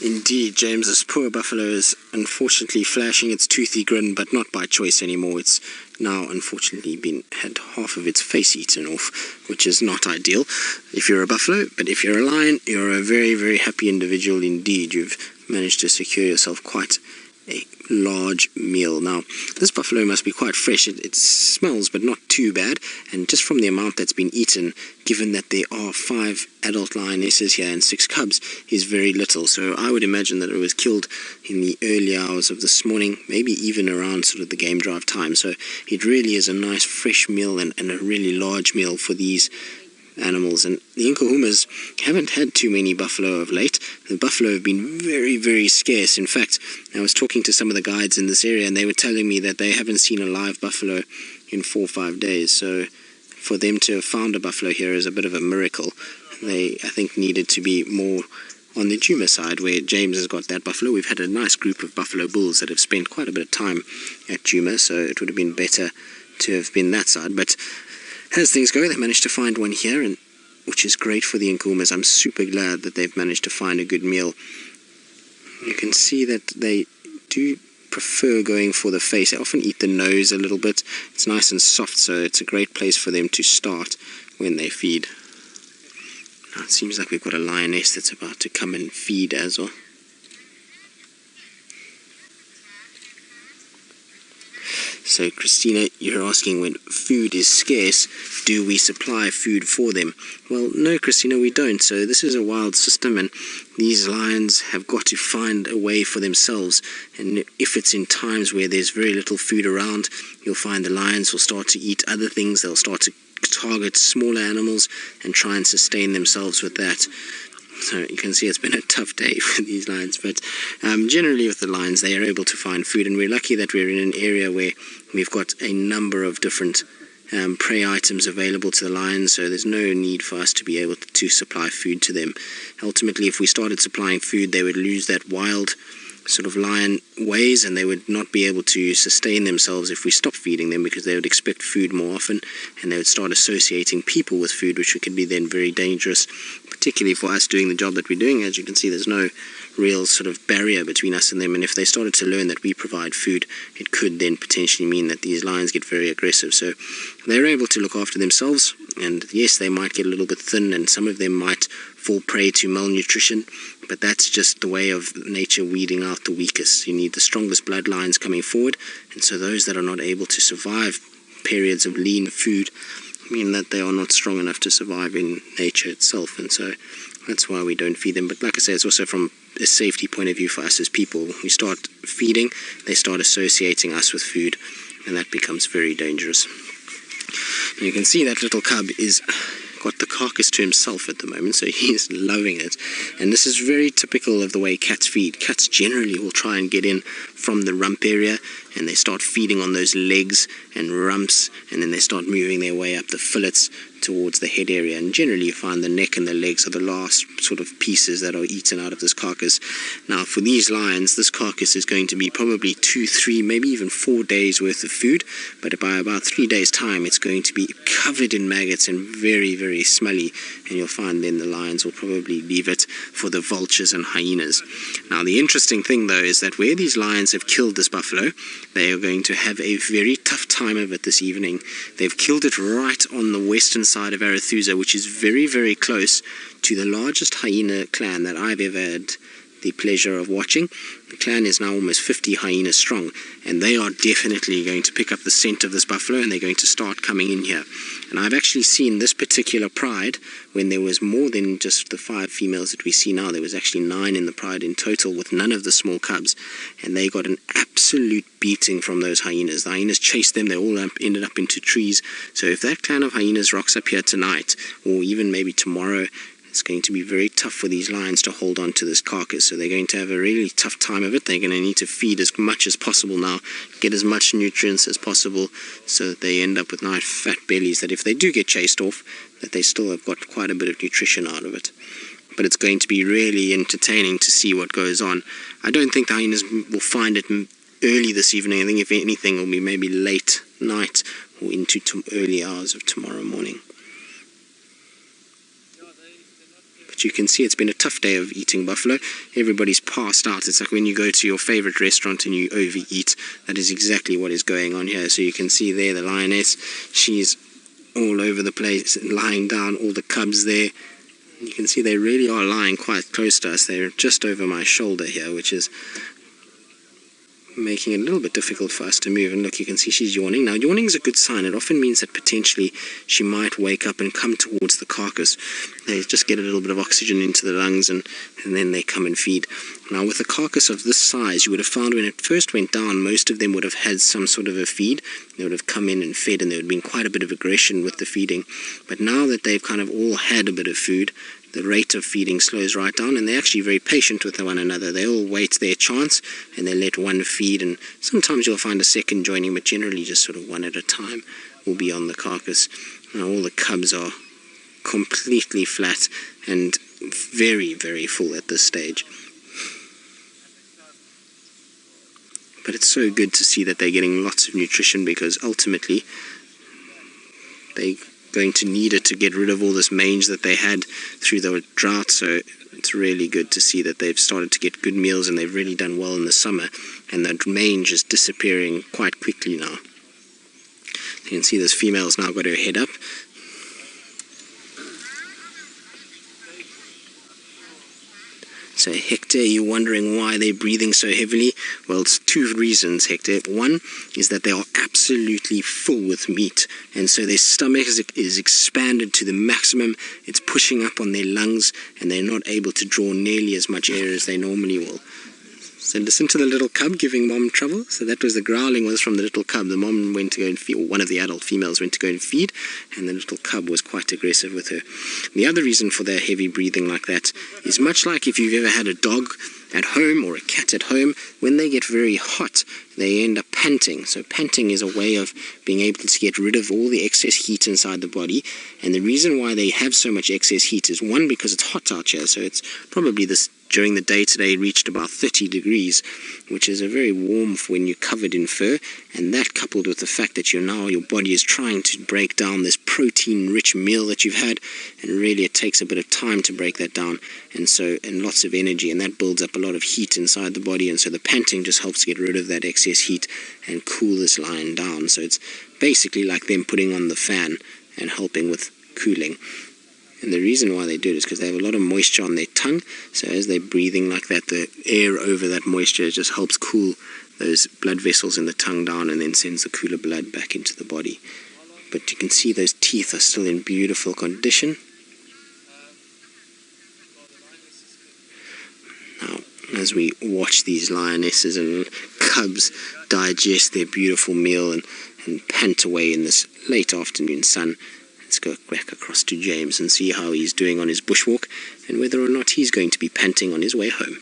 Indeed, James's poor buffalo is unfortunately flashing its toothy grin, but not by choice anymore. It's now unfortunately had half of its face eaten off, which is not ideal if you're a buffalo. But if you're a lion, you're a very, very happy individual indeed. You've managed to secure yourself quite a large meal. Now, this buffalo must be quite fresh. It smells, but not too bad. And just from the amount that's been eaten, given that there are 5 adult lionesses here and 6 cubs, is very little. So I would imagine that it was killed in the early hours of this morning, maybe even around sort of the game drive time. So it really is a nice fresh meal and a really large meal for these animals. And the Nkuhumas haven't had too many buffalo of late. The buffalo have been very, very scarce. In fact, I was talking to some of the guides in this area and they were telling me that they haven't seen a live buffalo in 4 or 5 days. So for them to have found a buffalo here is a bit of a miracle. They, I think, needed to be more on the Djuma side where James has got that buffalo. We've had a nice group of buffalo bulls that have spent quite a bit of time at Djuma, so it would have been better to have been that side. But as things go, they managed to find one here, and which is great for the Nkuhumas. I'm super glad that they've managed to find a good meal. You can see that they do prefer going for the face. They often eat the nose a little bit. It's nice and soft, so it's a great place for them to start when they feed. Now it seems like we've got a lioness that's about to come and feed as well. So Christina, you're asking, when food is scarce, do we supply food for them? Well, no, Christina, we don't. So this is a wild system, and these lions have got to find a way for themselves. And if it's in times where there's very little food around, you'll find the lions will start to eat other things. They'll start to target smaller animals and try and sustain themselves with that. So you can see it's been a tough day for these lions, but generally with the lions, they are able to find food, and we're lucky that we're in an area where we've got a number of different prey items available to the lions, so there's no need for us to be able to supply food to them. Ultimately, if we started supplying food, they would lose that wild sort of lion ways, and they would not be able to sustain themselves if we stopped feeding them, because they would expect food more often, and they would start associating people with food, which could be then very dangerous, particularly for us doing the job that we're doing. As you can see, there's no real sort of barrier between us and them, and if they started to learn that we provide food, it could then potentially mean that these lions get very aggressive. So they're able to look after themselves, and yes, they might get a little bit thin, and some of them might fall prey to malnutrition, but that's just the way of nature weeding out the weakest. You need the strongest bloodlines coming forward, and so those that are not able to survive periods of lean food mean that they are not strong enough to survive in nature itself, and so that's why we don't feed them. But like I say, it's also from a safety point of view for us as people. We start feeding, they start associating us with food, and that becomes very dangerous. And you can see that little cub is got the carcass to himself at the moment, so he's loving it. And this is very typical of the way cats feed. Cats generally will try and get in from the rump area, and they start feeding on those legs and rumps, and then they start moving their way up the fillets towards the head area, and generally you find the neck and the legs are the last sort of pieces that are eaten out of this carcass. Now for these lions, this carcass is going to be probably 2, 3, maybe even 4 days worth of food, but by about 3 days time it's going to be covered in maggots and very, very smelly, and you'll find then the lions will probably leave it for the vultures and hyenas. Now the interesting thing though is that where these lions have killed this buffalo, they are going to have a very tough time of it this evening. They've killed it right on the western side of Arathusa, which is very, very close to the largest hyena clan that I've ever had the pleasure of watching. The clan is now almost 50 hyenas strong, and they are definitely going to pick up the scent of this buffalo, and they're going to start coming in here. And I've actually seen this particular pride when there was more than just the 5 females that we see now. There was actually 9 in the pride in total, with none of the small cubs, and they got an absolute beating from those hyenas. The hyenas chased them, they all ended up into trees. So if that clan of hyenas rocks up here tonight, or even maybe tomorrow, it's going to be very tough for these lions to hold on to this carcass. So they're going to have a really tough time of it. They're going to need to feed as much as possible now, get as much nutrients as possible, so that they end up with nice fat bellies, that if they do get chased off, that they still have got quite a bit of nutrition out of it. But it's going to be really entertaining to see what goes on. I don't think the hyenas will find it early this evening. I think if anything it will be maybe late night or into early hours of tomorrow morning. But you can see it's been a tough day of eating buffalo. Everybody's passed out. It's like when you go to your favorite restaurant and you overeat. That is exactly what is going on here. So you can see there the lioness, she's all over the place, lying down, all the cubs there. You can see they really are lying quite close to us. They're just over my shoulder here, which is making it a little bit difficult for us to move. And look, you can see she's yawning. Now, yawning is a good sign. It often means that potentially she might wake up and come towards the carcass. They just get a little bit of oxygen into the lungs, and then they come and feed. Now, with a carcass of this size, you would have found when it first went down, most of them would have had some sort of a feed. They would have come in and fed, and there would have been quite a bit of aggression with the feeding. But now that they've kind of all had a bit of food, the rate of feeding slows right down, and they're actually very patient with one another. They all wait their chance, and they let one feed, and sometimes you'll find a second joining, but generally just sort of one at a time will be on the carcass. Now, all the cubs are completely flat and very, very full at this stage. But it's so good to see that they're getting lots of nutrition, because ultimately they're going to need it to get rid of all this mange that they had through the drought. So it's really good to see that they've started to get good meals, and they've really done well in the summer, and that mange is disappearing quite quickly now. You can see this female's now got her head up. So Hector, you're wondering why they're breathing so heavily? Well, it's two reasons, Hector. One is that they are absolutely full with meat, and so their stomach is expanded to the maximum. It's pushing up on their lungs, and they're not able to draw nearly as much air as they normally will. So listen to the little cub giving mom trouble. So that was the growling was from the little cub. The mom went to go and feed, or one of the adult females went to go and feed, and the little cub was quite aggressive with her. The other reason for their heavy breathing like that is much like if you've ever had a dog at home or a cat at home. When they get very hot, they end up panting. So panting is a way of being able to get rid of all the excess heat inside the body. And the reason why they have so much excess heat is, one, because it's hot out here. So it's probably this during the day today reached about 30 degrees, which is a very warm for when you're covered in fur. And that, coupled with the fact that your body is trying to break down this protein-rich meal that you've had, and really it takes a bit of time to break that down, and lots of energy, and that builds up a lot of heat inside the body, and so the panting just helps get rid of that excess heat and cool this lion down. So it's basically like them putting on the fan and helping with cooling. And the reason why they do it is because they have a lot of moisture on their tongue, so as they're breathing like that, the air over that moisture just helps cool those blood vessels in the tongue down, and then sends the cooler blood back into the body. But you can see those teeth are still in beautiful condition. Now, as we watch these lionesses and cubs digest their beautiful meal and pant away in this late afternoon sun, let's go back across to James and see how he's doing on his bushwalk, and whether or not he's going to be panting on his way home.